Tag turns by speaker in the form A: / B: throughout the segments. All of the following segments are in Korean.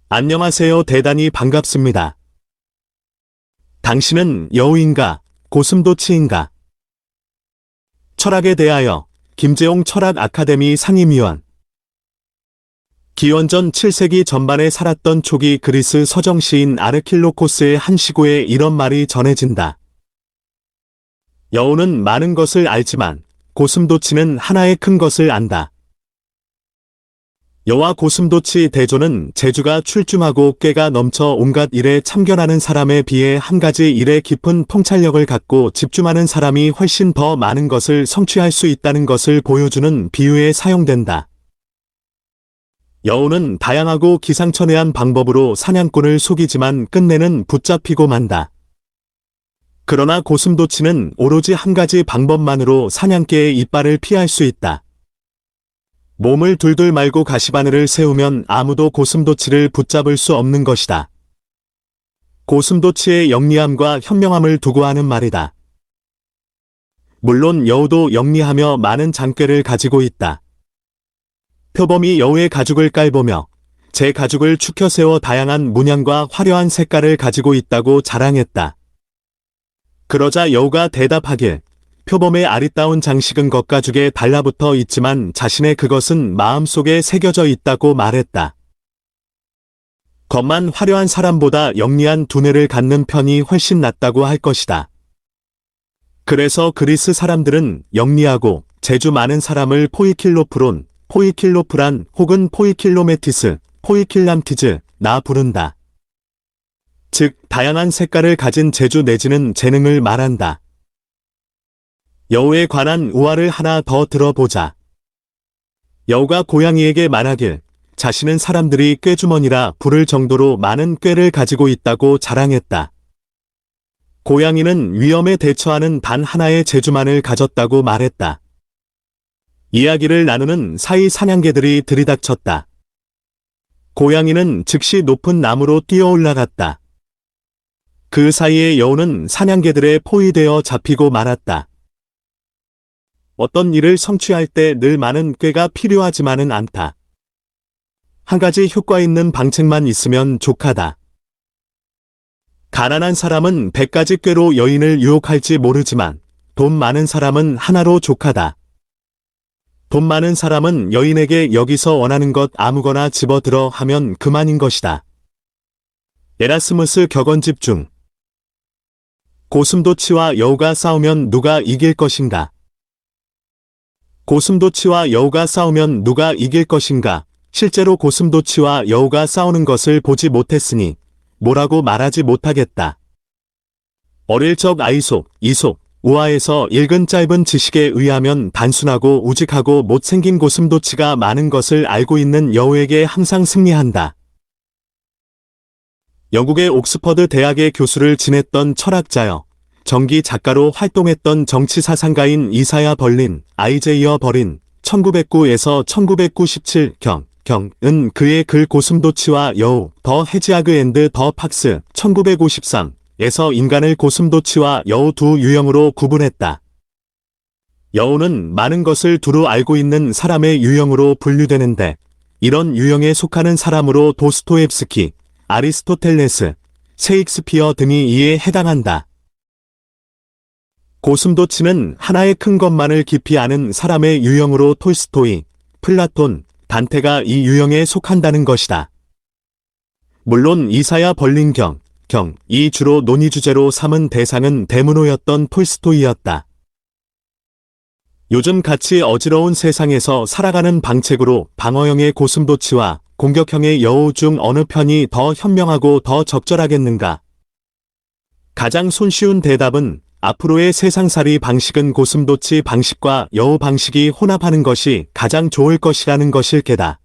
A: 안녕하세요. 대단히 반갑습니다. 당신은 여우인가, 고슴도치인가? 철학에 대하여 김재홍 철학 아카데미 상임위원. 기원전 7세기 전반에 살았던 초기 그리스 서정 시인 아르킬로코스의 한 시고에 이런 말이 전해진다. 여우는 많은 것을 알지만 고슴도치는 하나의 큰 것을 안다. 여와 고슴도치 대조는 재주가 출중하고 꾀가 넘쳐 온갖 일에 참견하는 사람에 비해 한 가지 일에 깊은 통찰력을 갖고 집중하는 사람이 훨씬 더 많은 것을 성취할 수 있다는 것을 보여주는 비유에 사용된다. 여우는 다양하고 기상천외한 방법으로 사냥꾼을 속이지만 끝내는 붙잡히고 만다. 그러나 고슴도치는 오로지 한 가지 방법만으로 사냥개의 이빨을 피할 수 있다. 몸을 둘둘 말고 가시바늘을 세우면 아무도 고슴도치를 붙잡을 수 없는 것이다. 고슴도치의 영리함과 현명함을 두고 하는 말이다. 물론 여우도 영리하며 많은 장꾀를 가지고 있다. 표범이 여우의 가죽을 깔보며 제 가죽을 축혀 세워 다양한 문양과 화려한 색깔을 가지고 있다고 자랑했다. 그러자 여우가 대답하길, 표범의 아리따운 장식은 겉가죽에 달라붙어 있지만 자신의 그것은 마음속에 새겨져 있다고 말했다. 겉만 화려한 사람보다 영리한 두뇌를 갖는 편이 훨씬 낫다고 할 것이다. 그래서 그리스 사람들은 영리하고 재주 많은 사람을 포이킬로프론, 포이킬로프란 혹은 포이킬로메티스, 포이킬람티즈나 부른다. 즉, 다양한 색깔을 가진 재주 내지는 재능을 말한다. 여우에 관한 우화를 하나 더 들어보자. 여우가 고양이에게 말하길, 자신은 사람들이 꾀주머니라 부를 정도로 많은 꾀를 가지고 있다고 자랑했다. 고양이는 위험에 대처하는 단 하나의 재주만을 가졌다고 말했다. 이야기를 나누는 사이 사냥개들이 들이닥쳤다. 고양이는 즉시 높은 나무로 뛰어 올라갔다. 그 사이에 여우는 사냥개들에 포위되어 잡히고 말았다. 어떤 일을 성취할 때 늘 많은 꾀가 필요하지만은 않다. 한 가지 효과 있는 방책만 있으면 족하다. 가난한 사람은 100가지 꾀로 여인을 유혹할지 모르지만 돈 많은 사람은 하나로 족하다. 돈 많은 사람은 여인에게 여기서 원하는 것 아무거나 집어들어 하면 그만인 것이다. 에라스무스 격언집 중. 고슴도치와 여우가 싸우면 누가 이길 것인가? 고슴도치와 여우가 싸우면 누가 이길 것인가? 실제로 고슴도치와 여우가 싸우는 것을 보지 못했으니 뭐라고 말하지 못하겠다. 어릴 적 아이솝, 이솝, 우화에서 읽은 짧은 지식에 의하면 단순하고 우직하고 못생긴 고슴도치가 많은 것을 알고 있는 여우에게 항상 승리한다. 영국의 옥스퍼드 대학의 교수를 지냈던 철학자여, 정기 작가로 활동했던 정치사상가인 이사야 벌린, 아이제이어 버린, 1909에서 1997은 그의 글 고슴도치와 여우, 더 헤지아그 앤드 더 팍스, 1953에서 인간을 고슴도치와 여우 두 유형으로 구분했다. 여우는 많은 것을 두루 알고 있는 사람의 유형으로 분류되는데, 이런 유형에 속하는 사람으로 도스토옙스키, 아리스토텔레스, 셰익스피어 등이 이에 해당한다. 고슴도치는 하나의 큰 것만을 깊이 아는 사람의 유형으로 톨스토이, 플라톤, 단테가 이 유형에 속한다는 것이다. 물론 이사야 벌린 이 주로 논의 주제로 삼은 대상은 데모노였던 톨스토이였다. 요즘 같이 어지러운 세상에서 살아가는 방책으로 방어형의 고슴도치와 공격형의 여우 중 어느 편이 더 현명하고 더 적절하겠는가? 가장 손쉬운 대답은 앞으로의 세상살이 방식은 고슴도치 방식과 여우 방식이 혼합하는 것이 가장 좋을 것이라는 것일 게다.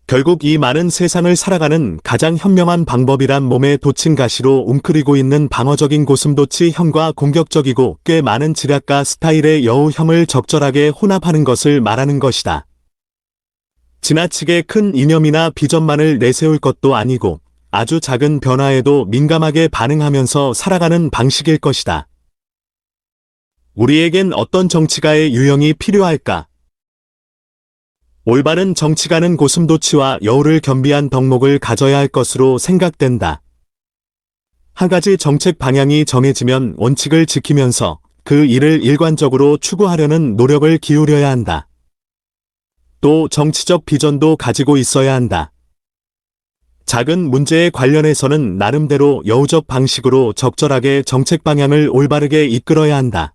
A: 결국 이 많은 세상을 살아가는 가장 현명한 방법이란 몸에 돋친 가시로 웅크리고 있는 방어적인 고슴도치 형과 공격적이고 꽤 많은 지략가 스타일의 여우 형을 적절하게 혼합하는 것을 말하는 것이다. 지나치게 큰 이념이나 비전만을 내세울 것도 아니고 아주 작은 변화에도 민감하게 반응하면서 살아가는 방식일 것이다. 우리에겐 어떤 정치가의 유형이 필요할까? 올바른 정치가는 고슴도치와 여우를 겸비한 덕목을 가져야 할 것으로 생각된다. 한 가지 정책 방향이 정해지면 원칙을 지키면서 그 일을 일관적으로 추구하려는 노력을 기울여야 한다. 또 정치적 비전도 가지고 있어야 한다. 작은 문제에 관련해서는 나름대로 여우적 방식으로 적절하게 정책 방향을 올바르게 이끌어야 한다.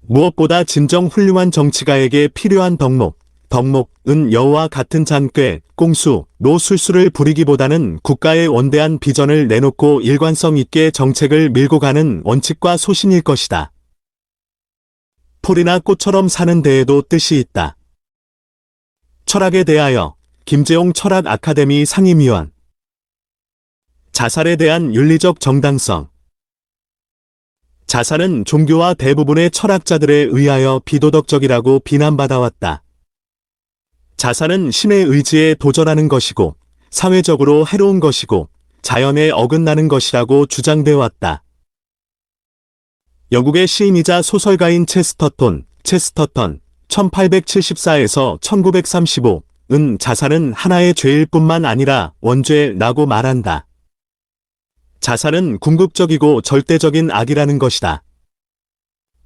A: 무엇보다 진정 훌륭한 정치가에게 필요한 덕목은 여우와 같은 잔꾀, 꽁수, 노술수를 부리기보다는 국가의 원대한 비전을 내놓고 일관성 있게 정책을 밀고 가는 원칙과 소신일 것이다. 풀이나 꽃처럼 사는 데에도 뜻이 있다. 철학에 대하여 김재용 철학 아카데미 상임위원. 자살에 대한 윤리적 정당성. 자살은 종교와 대부분의 철학자들에 의하여 비도덕적이라고 비난받아왔다. 자살은 신의 의지에 도전하는 것이고 사회적으로 해로운 것이고 자연에 어긋나는 것이라고 주장되어 왔다. 영국의 시인이자 소설가인 체스터턴 1874에서 1935은 자살은 하나의 죄일 뿐만 아니라 원죄라고 말한다. 자살은 궁극적이고 절대적인 악이라는 것이다.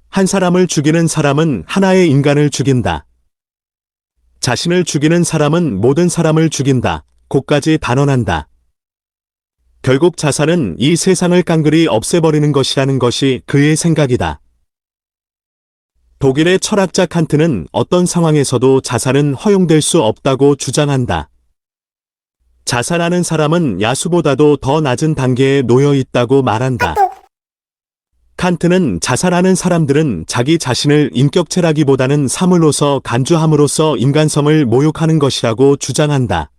A: 한 사람을 죽이는 사람은 하나의 인간을 죽인다. 자신을 죽이는 사람은 모든 사람을 죽인다. 고까지 단언한다. 결국 자살은 이 세상을 깡그리 없애버리는 것이라는 것이 그의 생각이다. 독일의 철학자 칸트는 어떤 상황에서도 자살은 허용될 수 없다고 주장한다. 자살하는 사람은 야수보다도 더 낮은 단계에 놓여 있다고 말한다. 칸트는 자살하는 사람들은 자기 자신을 인격체라기보다는 사물로서 간주함으로써 인간성을 모욕하는 것이라고 주장한다.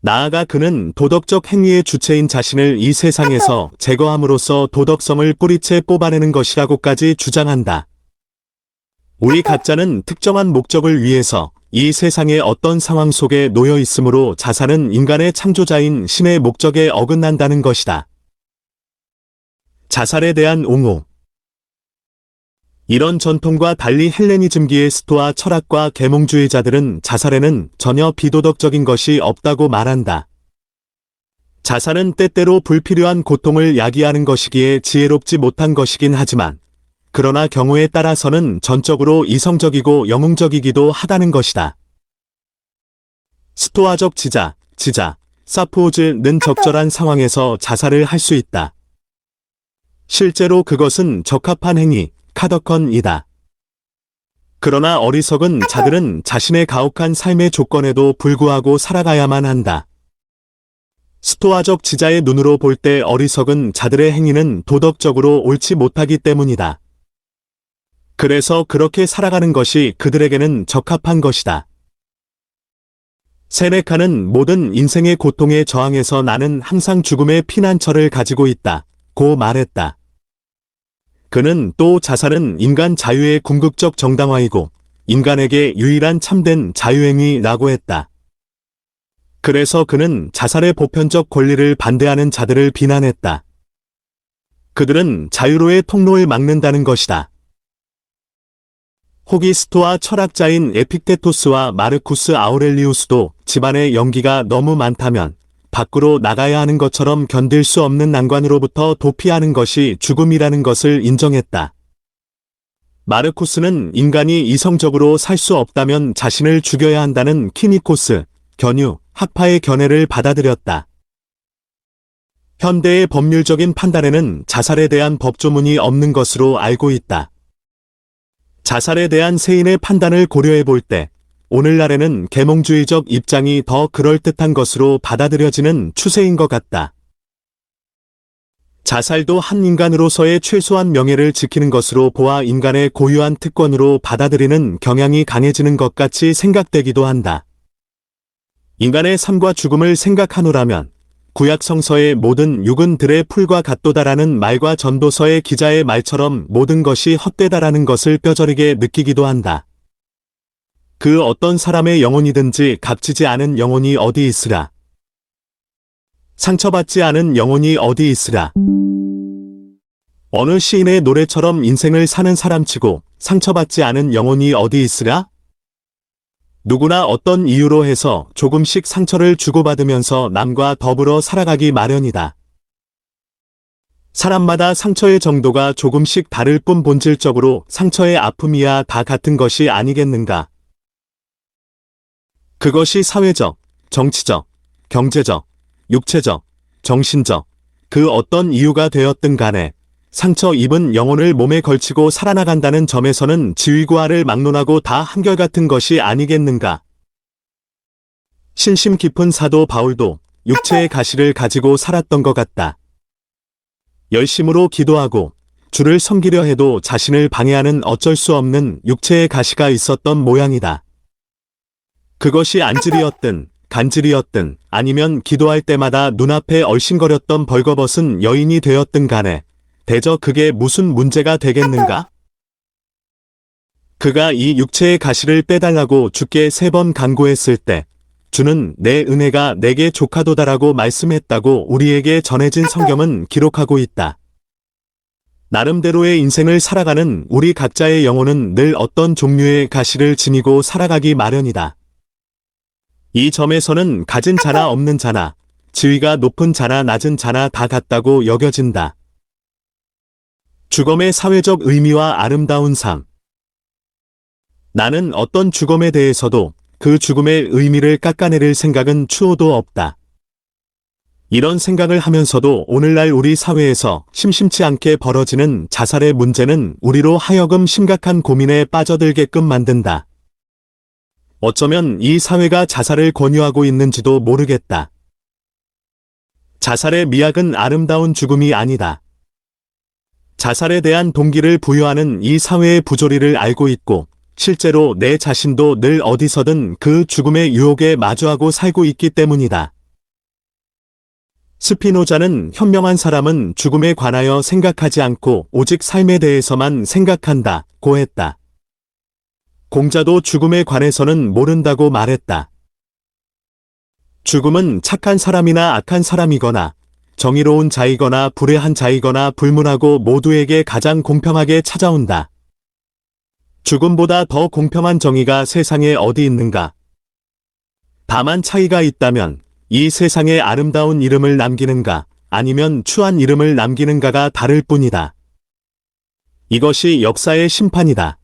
A: 나아가 그는 도덕적 행위의 주체인 자신을 이 세상에서 제거함으로써 도덕성을 뿌리채 뽑아내는 것이라고까지 주장한다. 우리 각자는 특정한 목적을 위해서 이 세상의 어떤 상황 속에 놓여 있으므로 자살은 인간의 창조자인 신의 목적에 어긋난다는 것이다. 자살에 대한 옹호. 이런 전통과 달리 헬레니즘기의 스토아 철학과 계몽주의자들은 자살에는 전혀 비도덕적인 것이 없다고 말한다. 자살은 때때로 불필요한 고통을 야기하는 것이기에 지혜롭지 못한 것이긴 하지만 그러나 경우에 따라서는 전적으로 이성적이고 영웅적이기도 하다는 것이다. 스토아적 지자, 사포즈는 적절한 상황에서 자살을 할 수 있다. 실제로 그것은 적합한 행위, 카더컨이다. 그러나 어리석은 자들은 자신의 가혹한 삶의 조건에도 불구하고 살아가야만 한다. 스토아적 지자의 눈으로 볼 때 어리석은 자들의 행위는 도덕적으로 옳지 못하기 때문이다. 그래서 그렇게 살아가는 것이 그들에게는 적합한 것이다. 세네카는 모든 인생의 고통에 저항해서 나는 항상 죽음의 피난처를 가지고 있다. 고 말했다. 그는 또 자살은 인간 자유의 궁극적 정당화이고 인간에게 유일한 참된 자유행위라고 했다. 그래서 그는 자살의 보편적 권리를 반대하는 자들을 비난했다. 그들은 자유로의 통로를 막는다는 것이다. 혹이 스토아 철학자인 에픽테토스와 마르쿠스 아우렐리우스도 집안의 연기가 너무 많다면 밖으로 나가야 하는 것처럼 견딜 수 없는 난관으로부터 도피하는 것이 죽음이라는 것을 인정했다. 마르쿠스는 인간이 이성적으로 살 수 없다면 자신을 죽여야 한다는 키니코스, 견유, 학파의 견해를 받아들였다. 현대의 법률적인 판단에는 자살에 대한 법조문이 없는 것으로 알고 있다. 자살에 대한 세인의 판단을 고려해 볼 때 오늘날에는 계몽주의적 입장이 더 그럴듯한 것으로 받아들여지는 추세인 것 같다. 자살도 한 인간으로서의 최소한 명예를 지키는 것으로 보아 인간의 고유한 특권으로 받아들이는 경향이 강해지는 것 같이 생각되기도 한다. 인간의 삶과 죽음을 생각하노라면 구약 성서의 모든 육은들의 풀과 같도다라는 말과 전도서의 기자의 말처럼 모든 것이 헛되다라는 것을 뼈저리게 느끼기도 한다. 그 어떤 사람의 영혼이든지 값지지 않은 영혼이 어디 있으라. 상처받지 않은 영혼이 어디 있으라. 어느 시인의 노래처럼 인생을 사는 사람치고 상처받지 않은 영혼이 어디 있으라? 누구나 어떤 이유로 해서 조금씩 상처를 주고받으면서 남과 더불어 살아가기 마련이다. 사람마다 상처의 정도가 조금씩 다를 뿐 본질적으로 상처의 아픔이야 다 같은 것이 아니겠는가? 그것이 사회적, 정치적, 경제적, 육체적, 정신적, 그 어떤 이유가 되었든 간에 상처 입은 영혼을 몸에 걸치고 살아나간다는 점에서는 지위구하를 막론하고 다 한결같은 것이 아니겠는가? 신심 깊은 사도 바울도 육체의 가시를 가지고 살았던 것 같다. 열심으로 기도하고 주를 섬기려 해도 자신을 방해하는 어쩔 수 없는 육체의 가시가 있었던 모양이다. 그것이 안질이었든 간질이었든 아니면 기도할 때마다 눈앞에 얼씬거렸던 벌거벗은 여인이 되었든 간에 대저 그게 무슨 문제가 되겠는가? 그가 이 육체의 가시를 빼달라고 주께 3번 간구했을 때 주는 내 은혜가 내게 족하도다라고 말씀했다고 우리에게 전해진 성경은 기록하고 있다. 나름대로의 인생을 살아가는 우리 각자의 영혼은 늘 어떤 종류의 가시를 지니고 살아가기 마련이다. 이 점에서는 가진 자나 없는 자나, 지위가 높은 자나 낮은 자나 다 같다고 여겨진다. 죽음의 사회적 의미와 아름다운 삶. 나는 어떤 죽음에 대해서도 그 죽음의 의미를 깎아내릴 생각은 추호도 없다. 이런 생각을 하면서도 오늘날 우리 사회에서 심심치 않게 벌어지는 자살의 문제는 우리로 하여금 심각한 고민에 빠져들게끔 만든다. 어쩌면 이 사회가 자살을 권유하고 있는지도 모르겠다. 자살의 미학은 아름다운 죽음이 아니다. 자살에 대한 동기를 부여하는 이 사회의 부조리를 알고 있고 실제로 내 자신도 늘 어디서든 그 죽음의 유혹에 마주하고 살고 있기 때문이다. 스피노자는 현명한 사람은 죽음에 관하여 생각하지 않고 오직 삶에 대해서만 생각한다고 했다. 공자도 죽음에 관해서는 모른다고 말했다. 죽음은 착한 사람이나 악한 사람이거나 정의로운 자이거나 불의한 자이거나 불문하고 모두에게 가장 공평하게 찾아온다. 죽음보다 더 공평한 정의가 세상에 어디 있는가? 다만 차이가 있다면 이 세상에 아름다운 이름을 남기는가 아니면 추한 이름을 남기는가가 다를 뿐이다. 이것이 역사의 심판이다.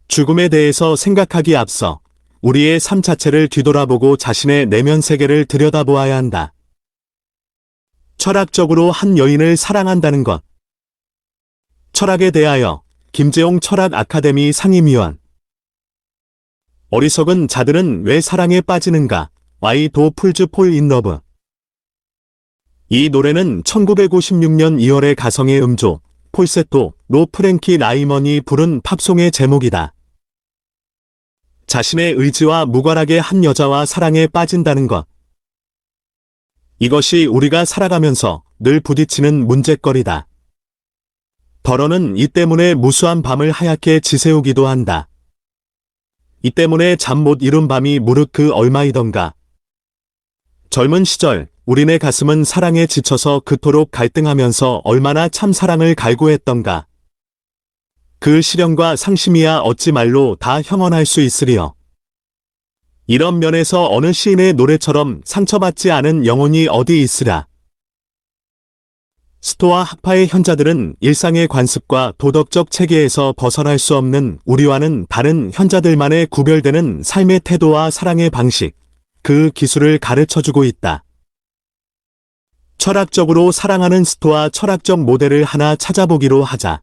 A: 죽음에 대해서 생각하기 앞서 우리의 삶 자체를 뒤돌아보고 자신의 내면 세계를 들여다보아야 한다. 철학적으로 한 여인을 사랑한다는 것. 철학에 대하여 김재용 철학 아카데미 상임위원. 어리석은 자들은 왜 사랑에 빠지는가? Why do fools fall in love? 이 노래는 1956년 2월의 가성의 음조, 폴세토, 로 프랭키 라이먼이 부른 팝송의 제목이다. 자신의 의지와 무관하게 한 여자와 사랑에 빠진다는 것. 이것이 우리가 살아가면서 늘 부딪히는 문제거리다. 더러는 이 때문에 무수한 밤을 하얗게 지새우기도 한다. 이 때문에 잠 못 이룬 밤이 무릇 그 얼마이던가. 젊은 시절 우리네 가슴은 사랑에 지쳐서 그토록 갈등하면서 얼마나 참 사랑을 갈구했던가. 그 시련과 상심이야 어찌 말로 다 형언할 수 있으리요. 이런 면에서 어느 시인의 노래처럼 상처받지 않은 영혼이 어디 있으랴. 스토아 학파의 현자들은 일상의 관습과 도덕적 체계에서 벗어날 수 없는 우리와는 다른 현자들만의 구별되는 삶의 태도와 사랑의 방식, 그 기술을 가르쳐주고 있다. 철학적으로 사랑하는 스토아 철학적 모델을 하나 찾아보기로 하자.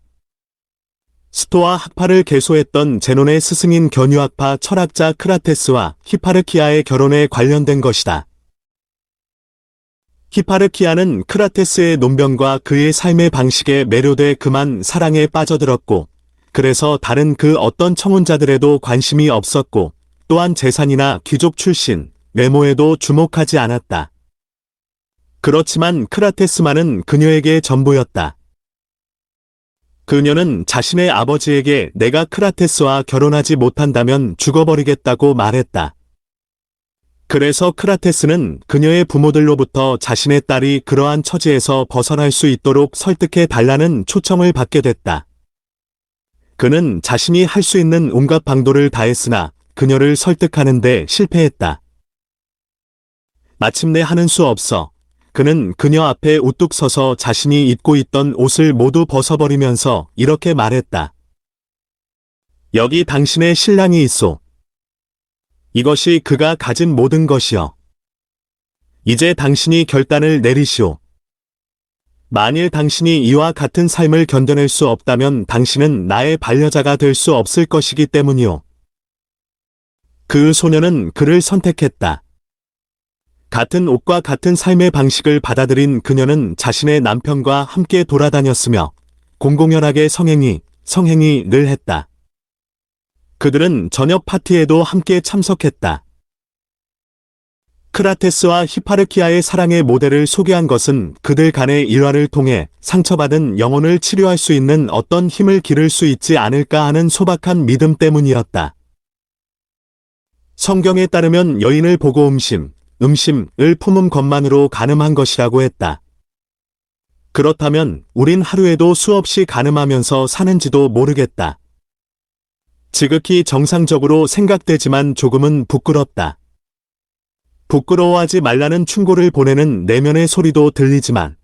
A: 스토아 학파를 개소했던 제논의 스승인 견유학파 철학자 크라테스와 히파르키아의 결혼에 관련된 것이다. 히파르키아는 크라테스의 논변과 그의 삶의 방식에 매료돼 그만 사랑에 빠져들었고, 그래서 다른 그 어떤 청혼자들에도 관심이 없었고, 또한 재산이나 귀족 출신, 외모에도 주목하지 않았다. 그렇지만 크라테스만은 그녀에게 전부였다. 그녀는 자신의 아버지에게 내가 크라테스와 결혼하지 못한다면 죽어버리겠다고 말했다. 그래서 크라테스는 그녀의 부모들로부터 자신의 딸이 그러한 처지에서 벗어날 수 있도록 설득해 달라는 초청을 받게 됐다. 그는 자신이 할 수 있는 온갖 방도를 다했으나 그녀를 설득하는데 실패했다. 마침내 하는 수 없어 그는 그녀 앞에 우뚝 서서 자신이 입고 있던 옷을 모두 벗어버리면서 이렇게 말했다. 여기 당신의 신랑이 있소. 이것이 그가 가진 모든 것이여. 이제 당신이 결단을 내리시오. 만일 당신이 이와 같은 삶을 견뎌낼 수 없다면 당신은 나의 반려자가 될 수 없을 것이기 때문이오. 그 소녀는 그를 선택했다. 같은 옷과 같은 삶의 방식을 받아들인 그녀는 자신의 남편과 함께 돌아다녔으며 공공연하게 성행위를 했다. 그들은 저녁 파티에도 함께 참석했다. 크라테스와 히파르키아의 사랑의 모델을 소개한 것은 그들 간의 일화를 통해 상처받은 영혼을 치료할 수 있는 어떤 힘을 기를 수 있지 않을까 하는 소박한 믿음 때문이었다. 성경에 따르면 여인을 보고 음심을 품은 것만으로 간음한 것이라고 했다. 그렇다면 우린 하루에도 수없이 간음하면서 사는지도 모르겠다. 지극히 정상적으로 생각되지만 조금은 부끄럽다. 부끄러워하지 말라는 충고를 보내는 내면의 소리도 들리지만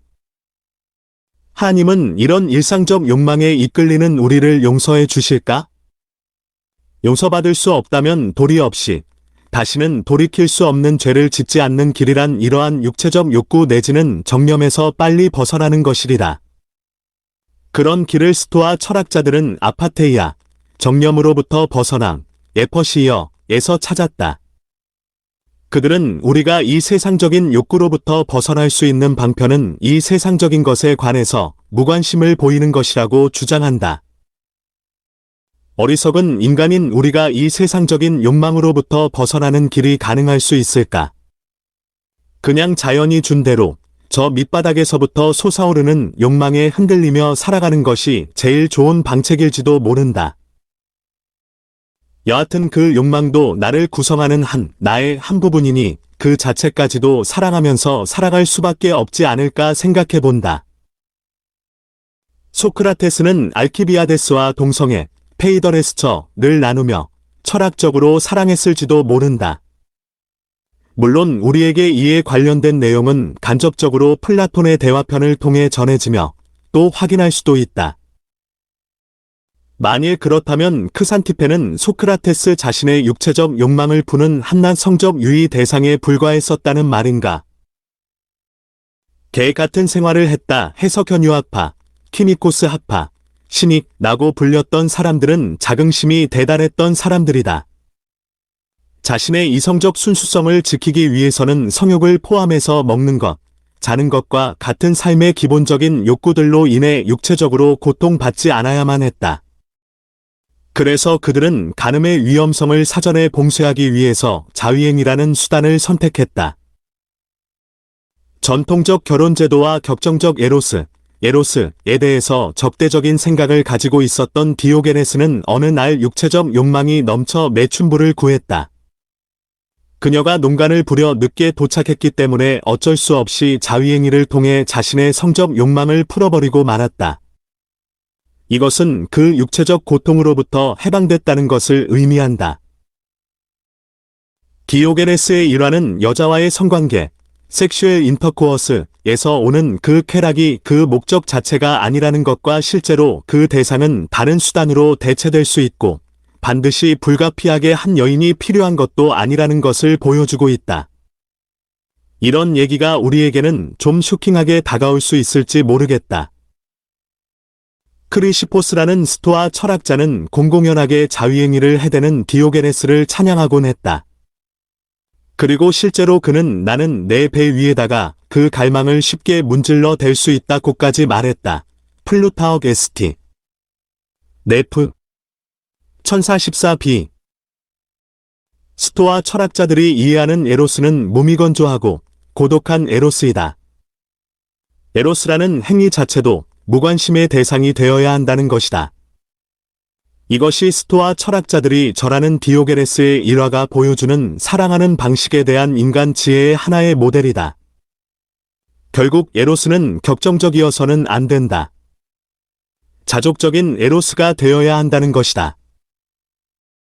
A: 하나님은 이런 일상적 욕망에 이끌리는 우리를 용서해 주실까? 용서받을 수 없다면 도리 없이 다시는 돌이킬 수 없는 죄를 짓지 않는 길이란 이러한 육체적 욕구 내지는 정념에서 빨리 벗어나는 것이리라. 그런 길을 스토아 철학자들은 아파테이아, 정념으로부터 벗어남, 에퍼시어에서 찾았다. 그들은 우리가 이 세상적인 욕구로부터 벗어날 수 있는 방편은 이 세상적인 것에 관해서 무관심을 보이는 것이라고 주장한다. 어리석은 인간인 우리가 이 세상적인 욕망으로부터 벗어나는 길이 가능할 수 있을까? 그냥 자연이 준 대로 저 밑바닥에서부터 솟아오르는 욕망에 흔들리며 살아가는 것이 제일 좋은 방책일지도 모른다. 여하튼 그 욕망도 나를 구성하는 나의 한 부분이니 그 자체까지도 사랑하면서 살아갈 수밖에 없지 않을까 생각해 본다. 소크라테스는 알키비아데스와 동성애, 페이더레스처를 나누며 철학적으로 사랑했을지도 모른다. 물론 우리에게 이에 관련된 내용은 간접적으로 플라톤의 대화편을 통해 전해지며 또 확인할 수도 있다. 만일 그렇다면 크산티페는 소크라테스 자신의 육체적 욕망을 푸는 한낱 성적 유의 대상에 불과했었다는 말인가? 개 같은 생활을 했다. 해석현 유학파, 키미코스 학파, 신익라고 불렸던 사람들은 자긍심이 대단했던 사람들이다. 자신의 이성적 순수성을 지키기 위해서는 성욕을 포함해서 먹는 것, 자는 것과 같은 삶의 기본적인 욕구들로 인해 육체적으로 고통받지 않아야만 했다. 그래서 그들은 간음의 위험성을 사전에 봉쇄하기 위해서 자위행이라는 수단을 선택했다. 전통적 결혼제도와 격정적 에로스에 대해서 적대적인 생각을 가지고 있었던 디오게네스는 어느 날 육체적 욕망이 넘쳐 매춘부를 구했다. 그녀가 농간을 부려 늦게 도착했기 때문에 어쩔 수 없이 자위행위를 통해 자신의 성적 욕망을 풀어버리고 말았다. 이것은 그 육체적 고통으로부터 해방됐다는 것을 의미한다. 디오게네스의 일화는 여자와의 성관계, 섹슈얼 인터코어스에서 오는 그 쾌락이 그 목적 자체가 아니라는 것과 실제로 그 대상은 다른 수단으로 대체될 수 있고 반드시 불가피하게 한 여인이 필요한 것도 아니라는 것을 보여주고 있다. 이런 얘기가 우리에게는 좀 쇼킹하게 다가올 수 있을지 모르겠다. 크리시포스라는 스토아 철학자는 공공연하게 자위행위를 해대는 디오게네스를 찬양하곤 했다. 그리고 실제로 그는 나는 내 배 위에다가 그 갈망을 쉽게 문질러 댈 수 있다고까지 말했다. 플루타옥 ST 네프 1014b 스토아 철학자들이 이해하는 에로스는 무미건조하고 고독한 에로스이다. 에로스라는 행위 자체도 무관심의 대상이 되어야 한다는 것이다. 이것이 스토아 철학자들이 절하는 디오게네스의 일화가 보여주는 사랑하는 방식에 대한 인간 지혜의 하나의 모델이다. 결국 에로스는 격정적이어서는 안 된다. 자족적인 에로스가 되어야 한다는 것이다.